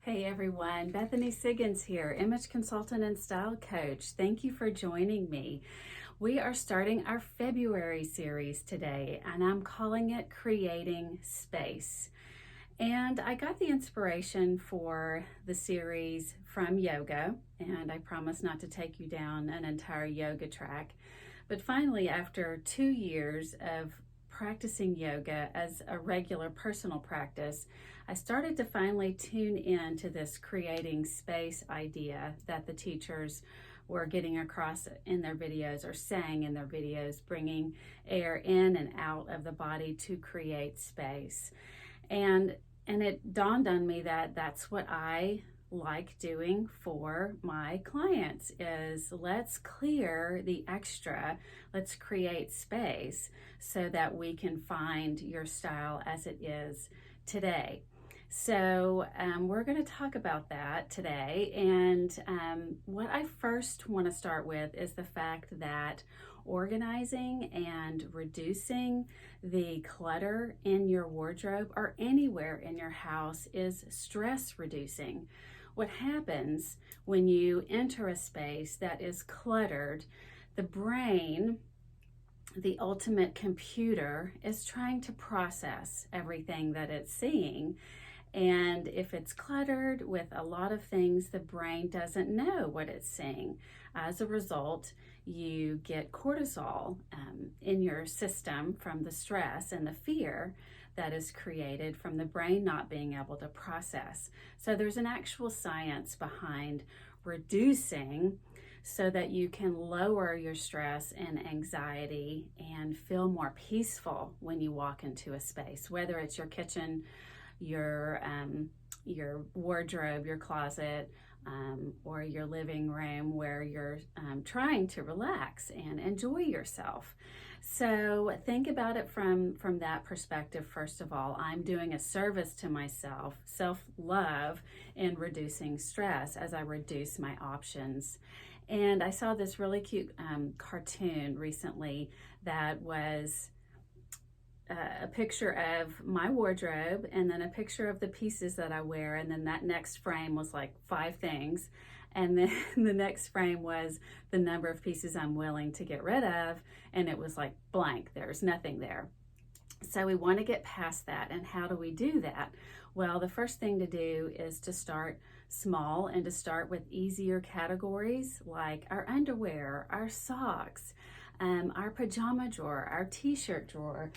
Hey everyone, Bethany Says here, image consultant and style coach. Thank you for joining me. We are starting our February series today, and I'm calling it Creating Space. And I got the inspiration for the series from yoga, and I promise not to take you down an entire yoga track. But finally, after 2 years of practicing yoga as a regular personal practice, I started to finally tune in to this creating space idea that the teachers were getting across in their videos or saying in their videos, bringing air in and out of the body to create space. And it dawned on me that that's what I like doing for my clients is let's clear the extra, let's create space so that we can find your style as it is today. So we're going to talk about that today, and what I first want to start with is the fact that organizing and reducing the clutter in your wardrobe or anywhere in your house is stress reducing. What happens when you enter a space that is cluttered, the brain, the ultimate computer, is trying to process everything that it's seeing. And if it's cluttered with a lot of things, the brain doesn't know what it's seeing. As a result, you get cortisol in your system from the stress and the fear that is created from the brain not being able to process. So there's an actual science behind reducing so that you can lower your stress and anxiety and feel more peaceful when you walk into a space, whether it's your kitchen, your wardrobe, your closet, or your living room where you're trying to relax and enjoy yourself. So think about it from that perspective. First of all, I'm doing a service to myself, self-love, in reducing stress as I reduce my options. And I saw this really cute cartoon recently that was a picture of my wardrobe and then a picture of the pieces that I wear, and then that next frame was like 5 things, and then the next frame was the number of pieces I'm willing to get rid of, and it was like blank, there's nothing there. So we want to get past that. And how do we do that? Well, the first thing to do is to start small and to start with easier categories like our underwear, our socks, our pajama drawer, our t-shirt drawer,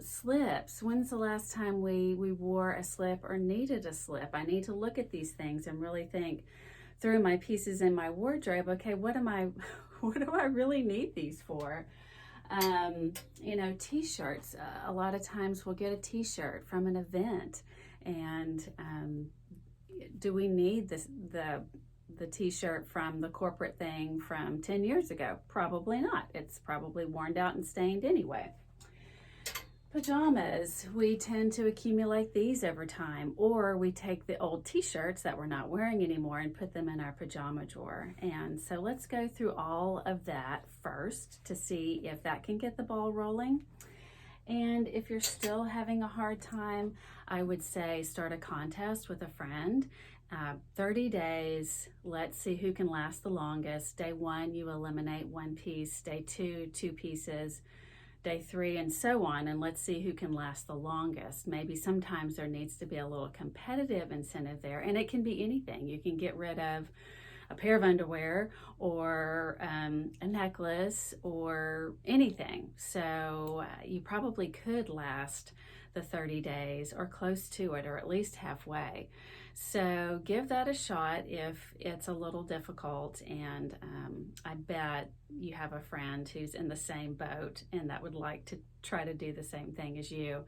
slips. When's the last time we wore a slip or needed a slip? I need to look at these things and really think through my pieces in my wardrobe. Okay, what do I really need these for? T-shirts. A lot of times we'll get a t-shirt from an event, and do we need the t-shirt from the corporate thing from 10 years ago? Probably not. It's probably worn out and stained anyway. Pajamas, we tend to accumulate these over time, or we take the old t-shirts that we're not wearing anymore and put them in our pajama drawer. And so let's go through all of that first to see if that can get the ball rolling. And if you're still having a hard time, I would say start a contest with a friend. 30 days, let's see who can last the longest. Day 1, you eliminate 1 piece. Day 2, 2 pieces. Day 3, and so on, and let's see who can last the longest. Maybe sometimes there needs to be a little competitive incentive there, and it can be anything. You can get rid of a pair of underwear or a necklace or anything. So you probably could last the 30 days or close to it, or at least halfway. So give that a shot if it's a little difficult, and I bet you have a friend who's in the same boat and that would like to try to do the same thing as you.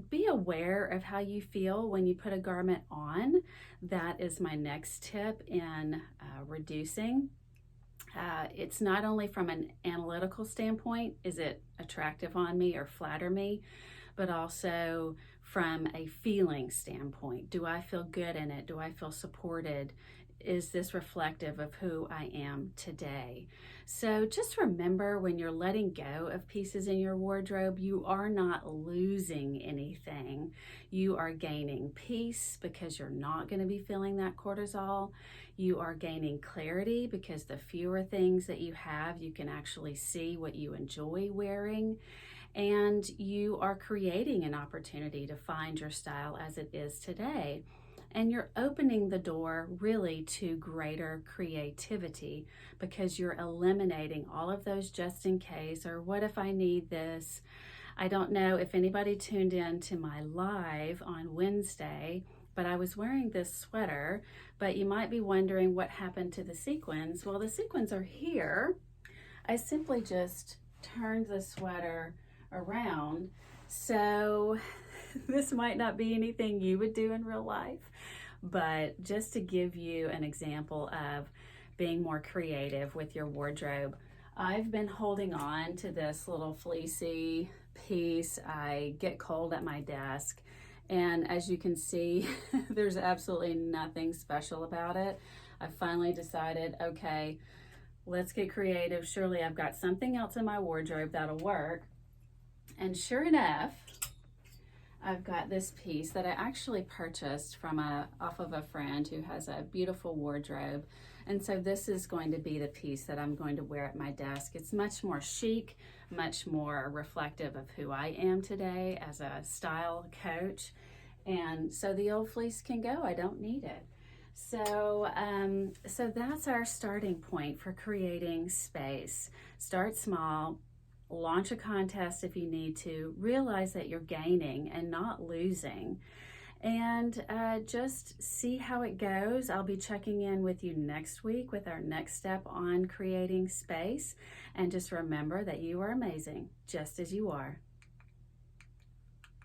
Be aware of how you feel when you put a garment on. That is my next tip in reducing. It's not only from an analytical standpoint, is it attractive on me or flatter me, but also from a feeling standpoint. Do I feel good in it? Do I feel supported? is this reflective of who I am today? So just remember, when you're letting go of pieces in your wardrobe, you are not losing anything. You are gaining peace because you're not going to be feeling that cortisol. You are gaining clarity because the fewer things that you have, you can actually see what you enjoy wearing. And you are creating an opportunity to find your style as it is today. And you're opening the door really to greater creativity because you're eliminating all of those just in case, or what if I need this? I don't know if anybody tuned in to my live on Wednesday, but I was wearing this sweater, but you might be wondering what happened to the sequins. Well, the sequins are here. I simply just turned the sweater around. So this might not be anything you would do in real life, but just to give you an example of being more creative with your wardrobe, I've been holding on to this little fleecy piece. I get cold at my desk, and as you can see, there's absolutely nothing special about it. I finally decided, okay, let's get creative. Surely I've got something else in my wardrobe that'll work. And sure enough, I've got this piece that I actually purchased from off of a friend who has a beautiful wardrobe. And so this is going to be the piece that I'm going to wear at my desk. It's much more chic, much more reflective of who I am today as a style coach. And so the old fleece can go. I don't need it. So that's our starting point for creating space. Start small. Launch a contest if you need to. Realize that you're gaining and not losing, and just see how it goes. I'll be checking in with you next week with our next step on creating space. And just remember that you are amazing just as you are.